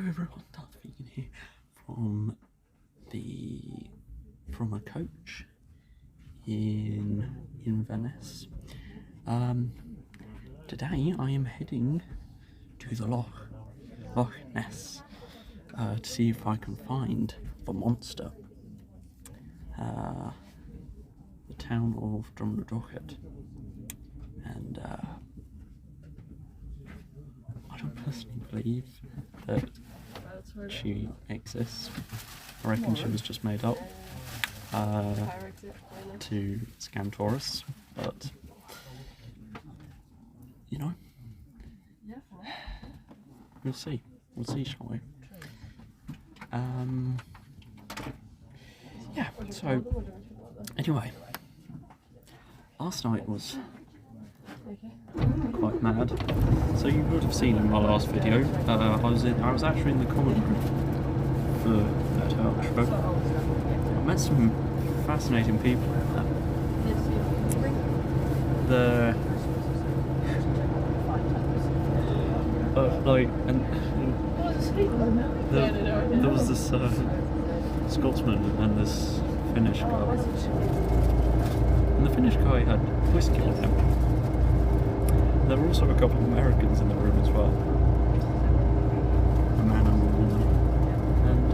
everyone, Darth Vegan here from a coach in Venice. Today I am heading to the Loch Ness to see if I can find the monster. The town of Drumnadrochit, and I don't personally believe that she exists. I reckon she was just made up to scam tourists, but you know, we'll see, shall we? Yeah, so anyway, last night was quite mad. So you would have seen in my last video, I was actually in the common room for that outro. I met some fascinating people there. There was this Scotsman and this Finnish guy, and the Finnish guy had whiskey on him. There were also a couple of Americans in the room as well, a man and a woman, and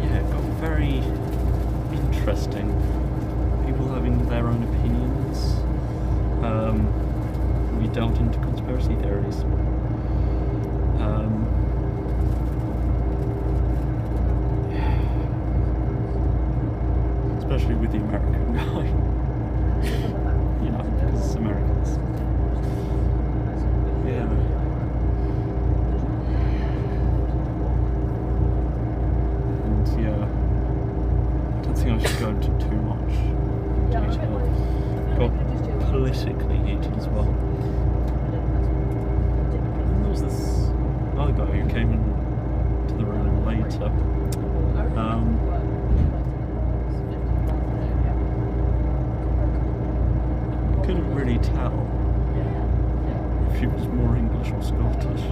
yeah, it got very interesting. People having their own opinions. We delved into conspiracy theories. Especially with the American guy. You know, because it's Americans. Yeah. And yeah, I don't think I should go into too much detail. Got politically heated as well. And there was this other guy who came into the room later. Couldn't really tell if she was more English or Scottish.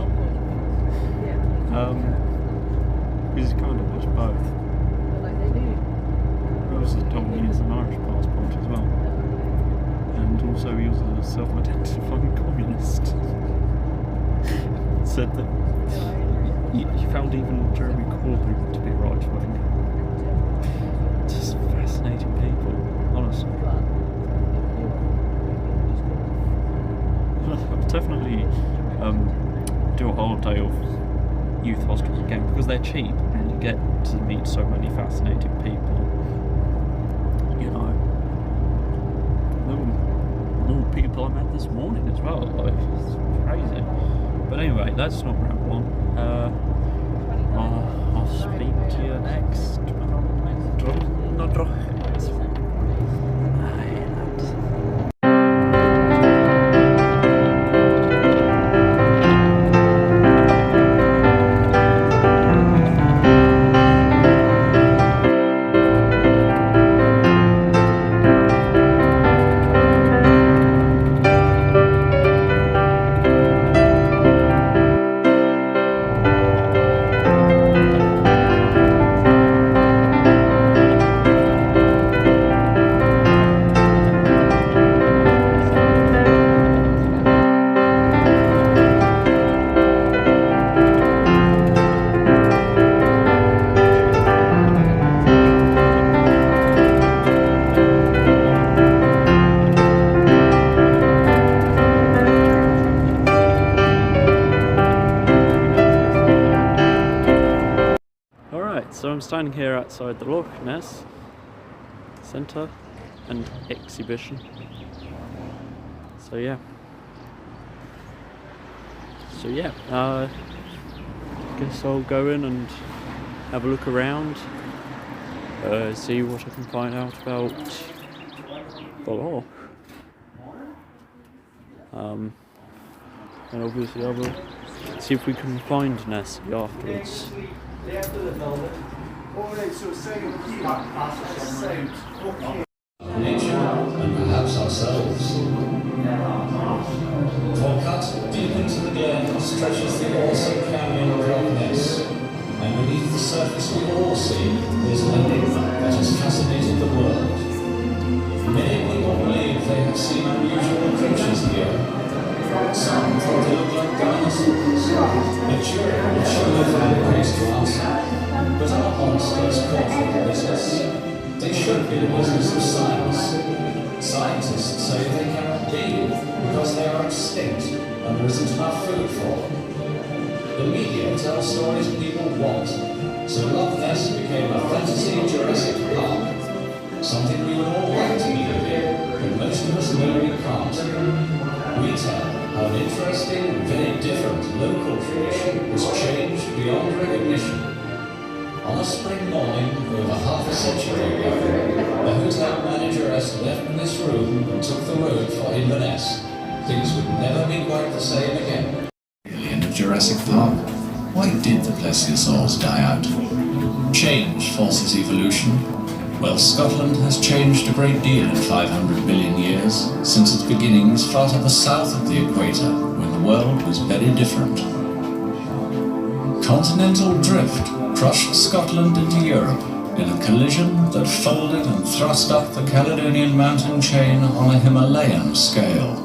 Because he kind of was both. He also told me he has an Irish passport as well. And also he was a self-identifying communist. Said that he found even Jeremy Corbyn to be right-wing. Just fascinating people, honestly. I'll definitely do a whole day of youth hostels again, because they're cheap and you get to meet so many fascinating people. You know, more people I met this morning as well. Like, it's crazy. But anyway, let's not ramble on. I'll speak to you next. So I'm standing here outside the Loch Ness Centre and Exhibition. So yeah, guess I'll go in and have a look around, see what I can find out about the Loch. And obviously I will see if we can find Ness afterwards. Nature and perhaps ourselves. For cut deep into the glen stretches the awesome canyon of Loch Ness, and beneath the surface we all see is an enigma that has fascinated the world. Many people believe they have seen unusual creatures here. Some thought they looked like dinosaurs. The jury would surely find ways to answer. But are monsters caught in business? They should be the business of science. Scientists say they cannot be because they are extinct and there isn't enough food for them. The media tell stories people want, so Loch Ness became a fantasy Jurassic Park. Something we would all like to be here, but most of us know we can't. We tell how an interesting and very different local tradition has changed beyond recognition. On a spring morning over half a century ago, the hotel manageress left this room and took the road for Inverness. Things would never be quite the same again. At the end of Jurassic Park, why did the plesiosaurs die out? Change forces evolution. Well, Scotland has changed a great deal in 500 million years, since its beginnings far to the south of the equator, when the world was very different. Continental drift crushed Scotland into Europe in a collision that folded and thrust up the Caledonian mountain chain on a Himalayan scale.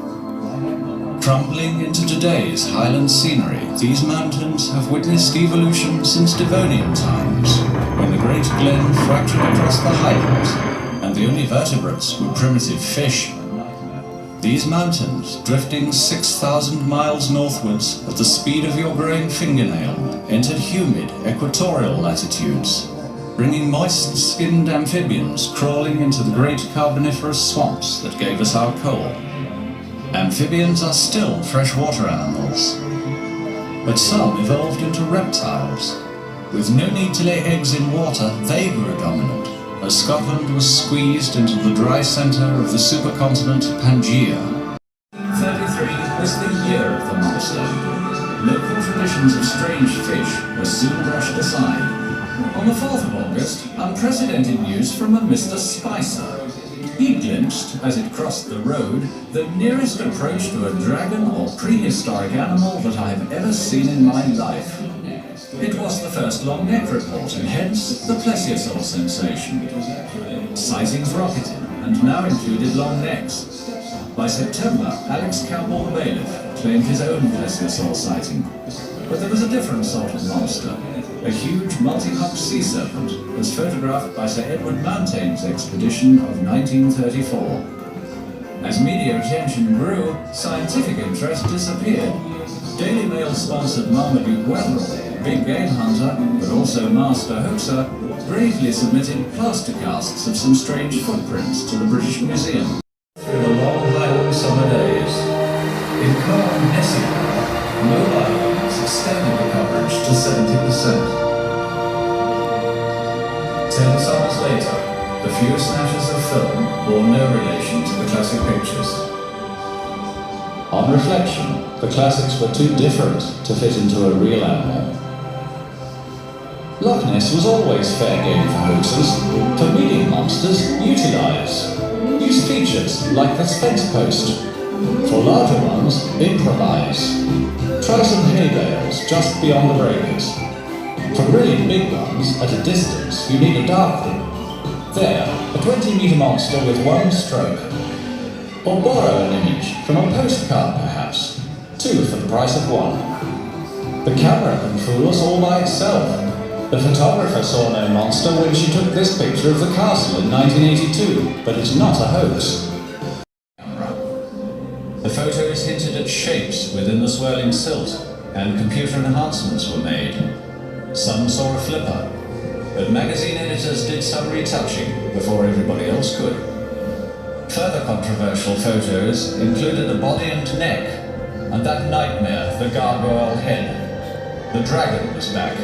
Crumbling into today's highland scenery, these mountains have witnessed evolution since Devonian times, when the Great Glen fractured across the highlands, and the only vertebrates were primitive fish. These mountains, drifting 6,000 miles northwards at the speed of your growing fingernail, entered humid equatorial latitudes, bringing moist-skinned amphibians crawling into the great carboniferous swamps that gave us our coal. Amphibians are still freshwater animals, but some evolved into reptiles. With no need to lay eggs in water, they grew dominant, as Scotland was squeezed into the dry centre of the supercontinent Pangaea. 1933 was the year of the monster. Local traditions of strange fish were soon brushed aside. On the 4th of August, unprecedented news from a Mr. Spicer. He glimpsed, as it crossed the road, the nearest approach to a dragon or prehistoric animal that I have ever seen in my life. It was the first long neck report, and hence the plesiosaur sensation. Sightings rocketed, and now included long necks. By September, Alex Campbell the bailiff claimed his own plesiosaur sighting. But there was a different sort of monster, a huge multi-humped sea serpent, as photographed by Sir Edward Mountain's expedition of 1934. As media attention grew, scientific interest disappeared. Daily Mail-sponsored Marmaduke Wetherell, big game hunter, but also master hoaxer, bravely submitted plaster casts of some strange footprints to the British Museum. Through the long Highland summer days, in calm Ness, mobile units extended the coverage to 70%. 10 summers later, the few snatches of film bore no relation to the classic pictures. On reflection, the classics were too different to fit into a real animal. Loch Ness was always fair game for hoaxers. For medium monsters, use features like the fence post. For larger ones, improvise. Try some hay bales just beyond the breakers. For really big ones, at a distance, you need a darkroom. There, a 20-meter monster with one stroke. Or borrow an image from a postcard, perhaps. 2 for the price of 1. The camera can fool us all by itself. The photographer saw no monster when she took this picture of the castle in 1982, but it's not a hoax. The photos hinted at shapes within the swirling silt, and computer enhancements were made. Some saw a flipper, but magazine editors did some retouching before everybody else could. Further controversial photos included the body and neck, and that nightmare, the gargoyle head. The dragon was back.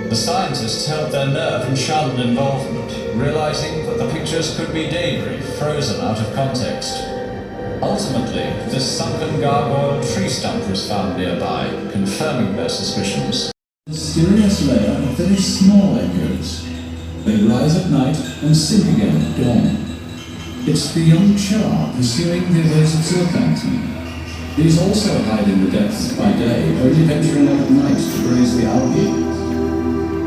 The scientists held their nerve and shunned involvement, realizing that the pictures could be debris frozen out of context. Ultimately, this sunken gargoyle tree stump was found nearby, confirming their suspicions. A mysterious layer of very small echoes. They rise at night and sink again at dawn. It's the young char pursuing the evasive zooplankton. These also hide in the depths by day, only venturing out at night to graze the algae.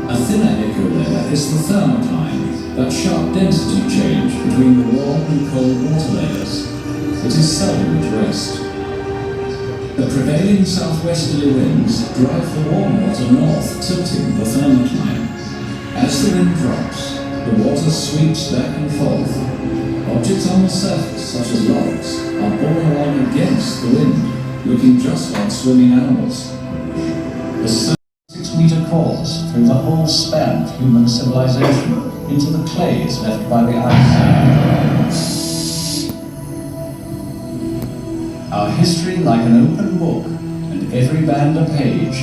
A thinner ecolayer is the thermocline, that sharp density change between the warm and cold water layers. It is seldom at rest. The prevailing southwesterly winds drive the warm water north, tilting the thermocline. As the wind drops, the water sweeps back and forth. Objects on the surface, such as logs, are borne along against the wind, looking just like swimming animals. The 6-meter course through the whole span of human civilization into the clays left by the ice. Our history like an open book, and every band a page.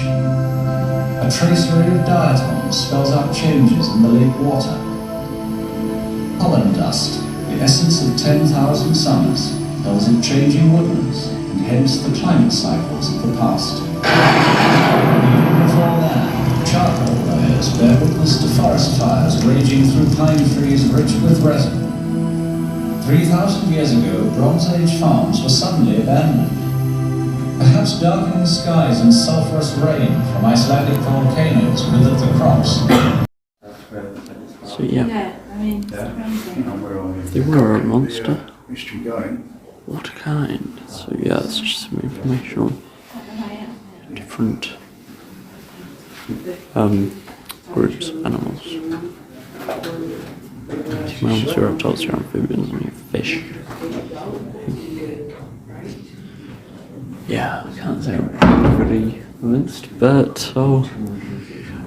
A tracery of diatoms spells out changes in the lake water. Pollen dust, the essence of 10,000 summers, tells of changing woodlands, and hence the climate cycles of the past. Even before that, charcoal layers bear witness to forest fires raging through pine trees rich with resin. 3,000 years ago, Bronze Age farms were suddenly abandoned. Perhaps darkening skies and sulphurous rain from Icelandic volcanoes withered the crops. So yeah, they were a monster. What kind? So yeah, it's just some information on different groups of animals. Mammals, your reptiles, your amphibians, and your fish. Yeah, I can't say I'm really convinced, but I'll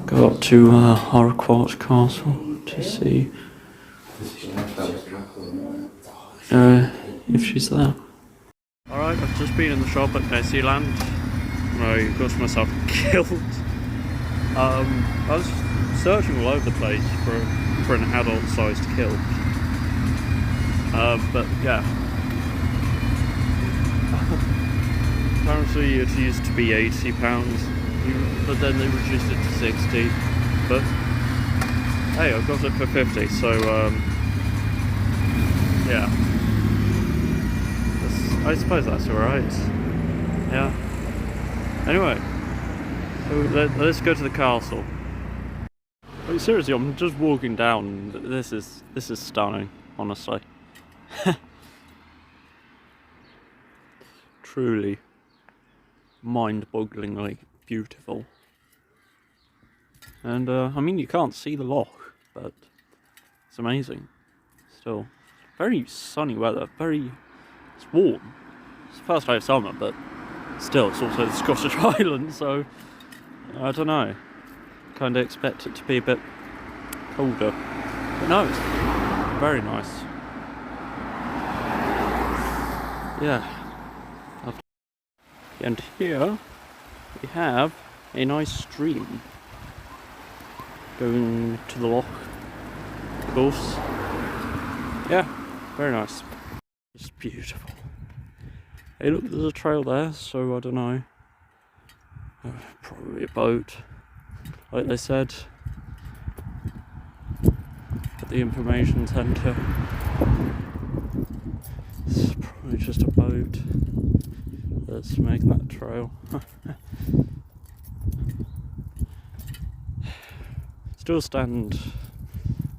go up to Harcourt Castle to see if she's there. Alright, I've just been in the shop at Nessyland. I got myself killed. I was searching all over the place for an adult-sized kill. But yeah. Apparently it used to be £80, but then they reduced it to 60. But hey, I got it for 50, so yeah. I suppose that's alright. Yeah. Anyway, so let's go to the castle. Like, seriously, I'm just walking down. This is stunning, honestly. Truly mind-bogglingly beautiful. And I mean, you can't see the Loch, but it's amazing. Still, very sunny weather. It's warm. It's the first day of summer, but still, it's also the Scottish Highlands, so I don't know. Kind of expect it to be a bit colder, but no, it's very nice. Yeah. And here we have a nice stream going to the Loch, of course. Yeah, very nice. It's beautiful. Hey, look, there's a trail there, so I don't know. Probably a boat, like they said at the information centre. It's probably just a boat that's making that trail. Still stand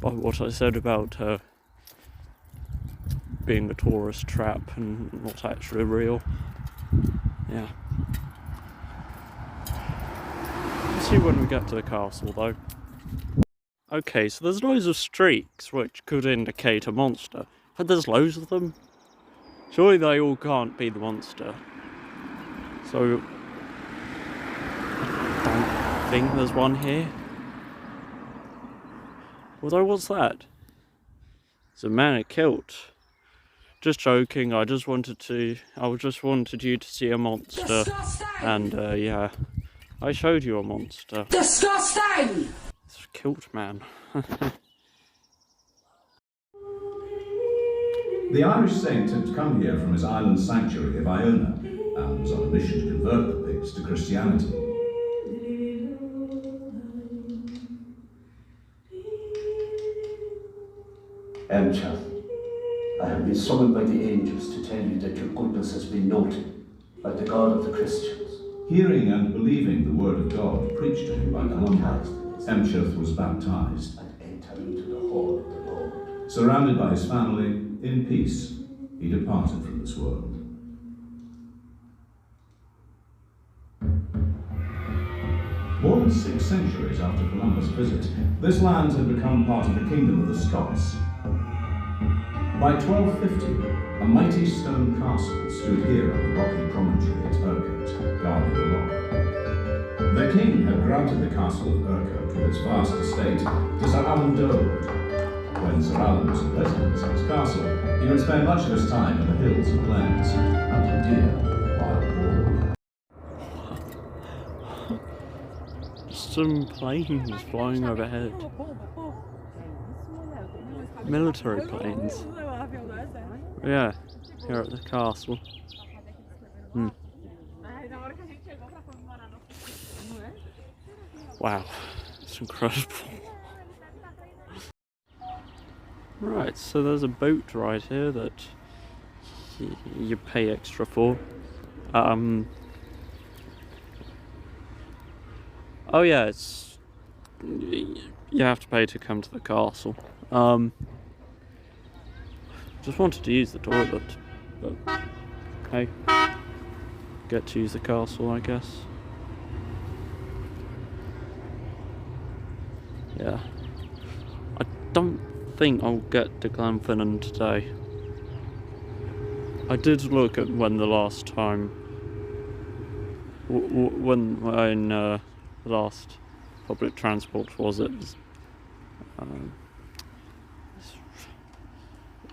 by what I said about being a tourist trap and not actually real. Yeah. Let's see when we get to the castle though. Okay, so there's loads of streaks which could indicate a monster, but there's loads of them. Surely they all can't be the monster. So I don't think there's one here. Although, what's that? It's a man in a kilt. Just joking, I just wanted you to see a monster. Disgusting! And yeah, I showed you a monster. Disgusting! It's a kilt man. The Irish saint had come here from his island sanctuary of Iona and was on a mission to convert the pigs to Christianity. Child, I have been summoned by the angels to tell you that your goodness has been noted like the God of the Christians. Hearing and believing the word of God preached to him by Columbus, Emsheth was baptized. And enter into the hall of the Lord. Surrounded by his family, in peace, he departed from this world. More than 6 centuries after Columbus' visit, this land had become part of the kingdom of the Scots. By 1250, a mighty stone castle stood here on the rocky promontory at Urquhart, guarding the Loch. The king had granted the castle of Urquhart with its vast estate to Sir Alan Dode. When Sir Alan was in residence at his castle, he would spend much of his time in the hills and glens, hunting deer, wild boar. Some planes flying overhead. Military planes. Yeah, here at the castle. Wow, it's incredible. Right, so there's a boat right here that you pay extra for. Oh yeah, it's you have to pay to come to the castle. Just wanted to use the toilet, but hey, get to use the castle, I guess. Yeah, I don't think I'll get to Glenfinnan today. I did look at when the last time, when the last public transport was.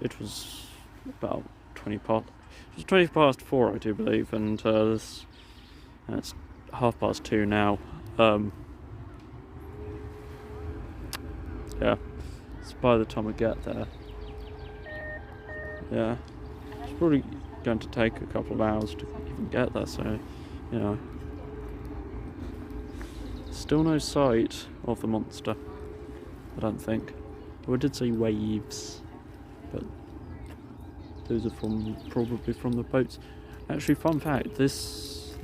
It was about 20 past. It was 20 past 4, I do believe, and it's 2:30 now. Yeah, so by the time I get there, yeah, it's probably going to take a couple of hours to even get there. So, you know, still no sight of the monster. I don't think. Though I did see waves, but those are probably from the boats. Actually, fun fact: this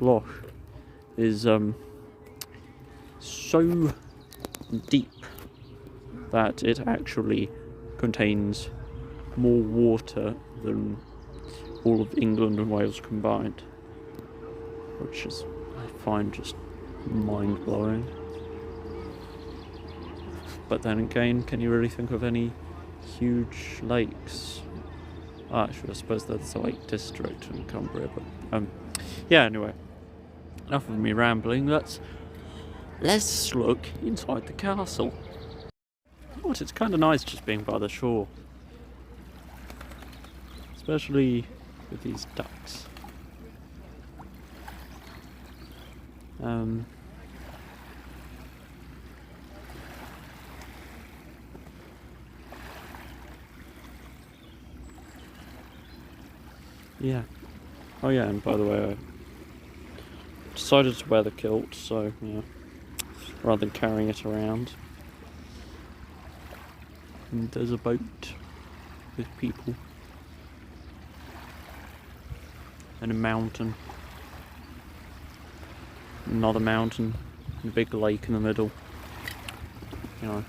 loch is so deep that it actually contains more water than all of England and Wales combined, which is, I find, just mind-blowing. But then again, can you really think of any huge lakes? Actually, I suppose there's a Lake District in Cumbria, but yeah, anyway, enough of me rambling. Let's look inside the castle. What, it's kind of nice just being by the shore, especially with these ducks. Yeah. Oh yeah, and by the way, I decided to wear the kilt, so, yeah, rather than carrying it around. And there's a boat with people. And a mountain. Another mountain. And a big lake in the middle. You know.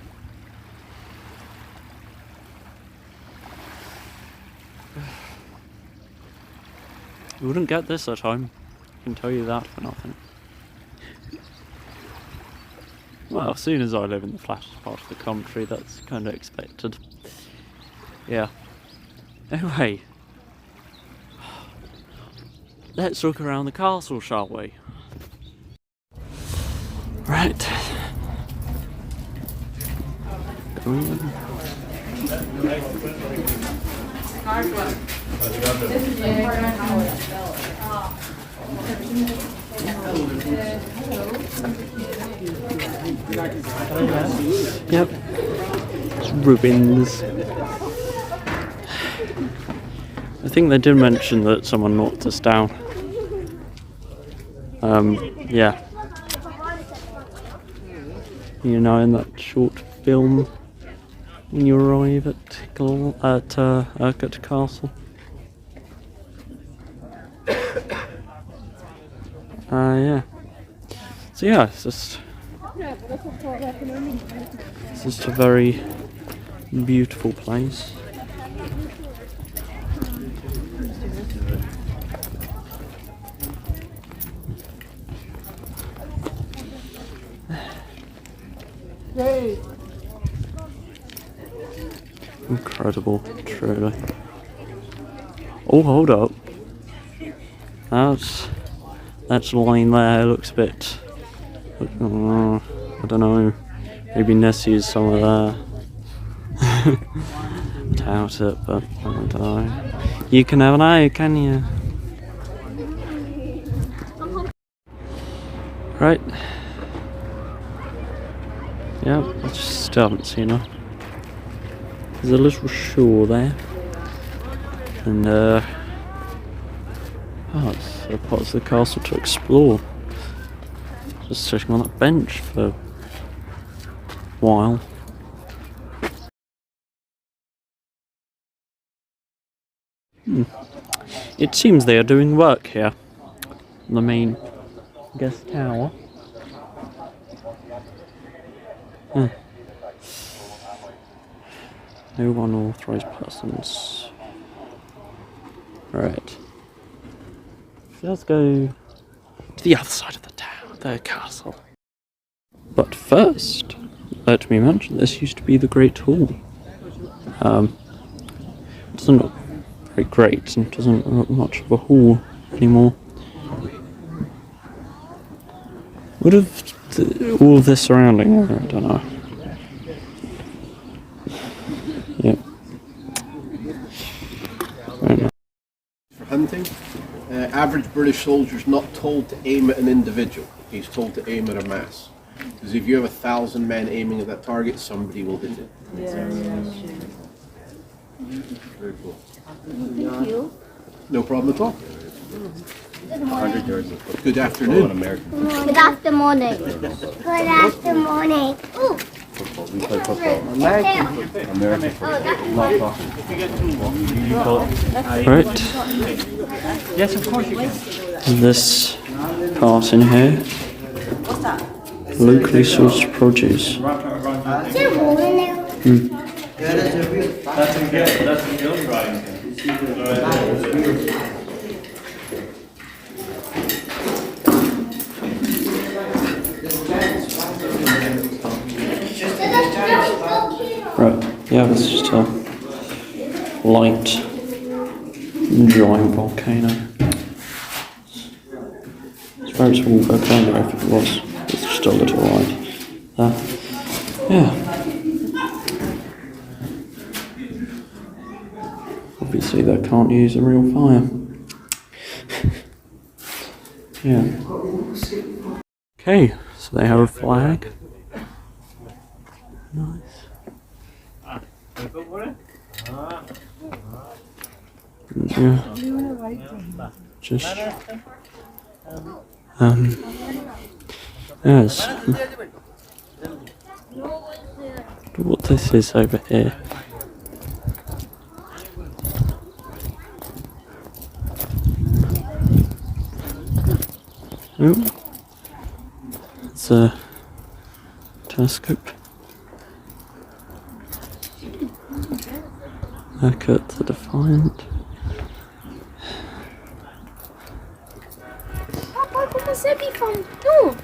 You wouldn't get this at home. I can tell you that for nothing. Well, seeing as I live in the flattest part of the country, that's kind of expected. Yeah. Anyway, let's look around the castle, shall we? Right. Going in. Yep, it's ruins. I think they did mention that someone knocked us down. Yeah. You know, in that short film when you arrive at Urquhart Castle. Yeah. So yeah, it's just a very beautiful place. Incredible, truly. Oh, hold up. That's line there looks a bit. I don't know. Maybe Ness used some of that. Doubt it, but I don't know. You can have an eye, can you? Right. Yeah, I just still haven't seen her. There's a little shore there. And it's parts of the castle to explore. Just sitting on that bench for a while. It seems they are doing work here. The main guest tower. No unauthorized persons. Right. Let's go to the other side of the town, the castle. But first, let me mention this used to be the Great Hall. It doesn't look very great and doesn't look much of a hall anymore. Would have all of this surrounding it, I don't know. Yep. For hunting, average British soldier's not told to aim at an individual, he's told to aim at a mass. Because if you have 1,000 men aiming at that target, somebody will hit it. Very cool. Thank you. No problem at all. 100 yards. Good afternoon. Good afternoon. Good afternoon. Ooh. We play football. American not talking. Right. Yes, of course you can. This part in here. Locally sourced produce. That's a gill drying. Right, yeah, it's just a light drying volcano. It's a very small volcano if it was. It's just a little light there. Yeah. Obviously they can't use a real fire. Yeah. Okay, so they have a flag. Nice. Yeah. Just yes. What this is over here. Oh, it's a telescope. Look at the Defiant. Papa, como você me falou?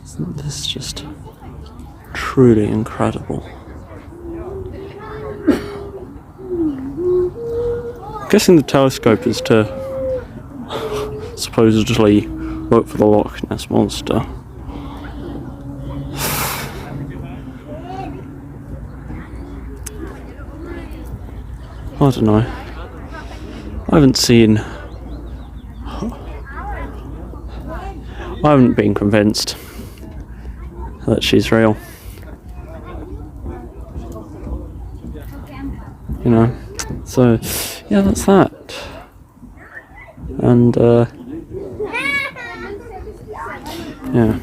Isn't this just truly incredible? I'm guessing the telescope is to supposedly look for the Loch Ness monster. I don't know. I haven't been convinced that she's real. You know, so yeah, that's that. And yeah.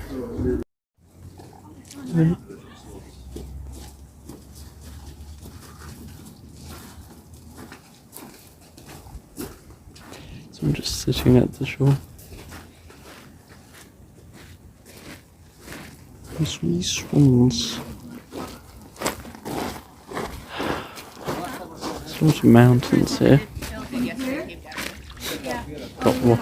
So I'm just sitting at the shore. There's these swans. There's lots of mountains here. Got one.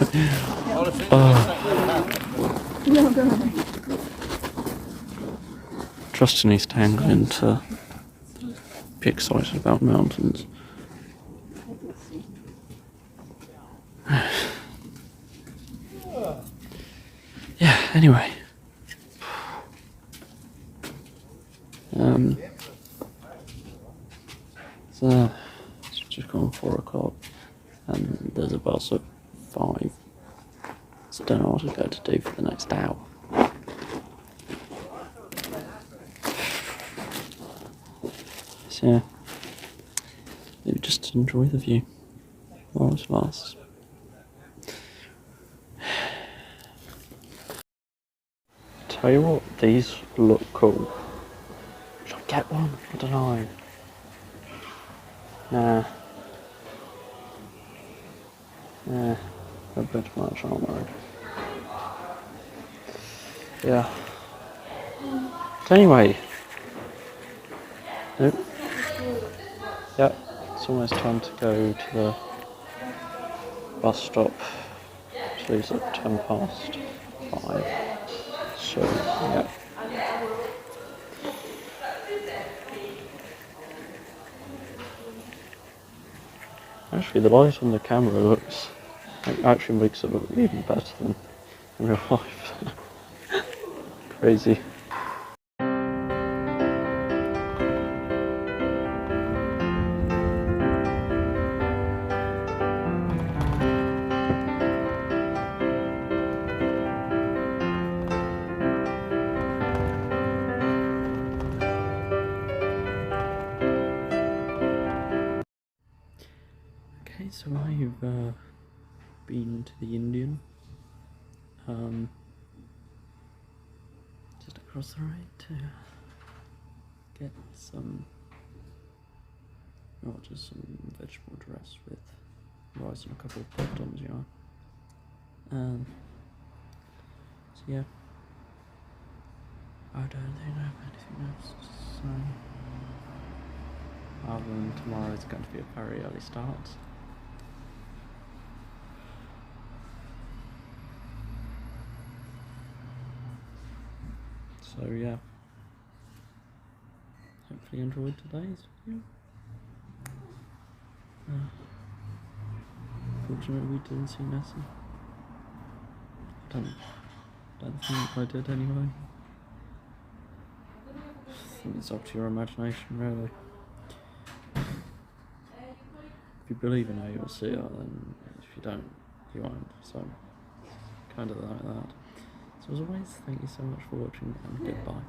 Trusting East Anglian to be excited about mountains. Yeah, anyway. So it's just gone 4 o'clock and there's a bus at 5. So I don't know what I'm going to do for the next hour. So yeah, maybe just enjoy the view while it lasts. Tell you what, these look cool. Should I get one? I don't know. Nah, a bit much, aren't they? Yeah. So anyway, nope. Yep, it's almost time to go to the bus stop. Which leaves at 5:10. So yeah. Actually, the light on the camera actually makes it look even better than in real life. Crazy. Okay, so I've been to the Indian, just across the road to get some, just some vegetable dress with rice and a couple of potatoes, you know. So yeah, I don't think I have anything else to say. Other than tomorrow is going to be a very early start. So yeah, hopefully you enjoyed today's video. Fortunately we didn't see Ness. Don't think I did anyway. I think it's up to your imagination really. If you believe in her you'll see her, then if you don't, you won't. So kind of like that. So as always, thank you so much for watching and goodbye.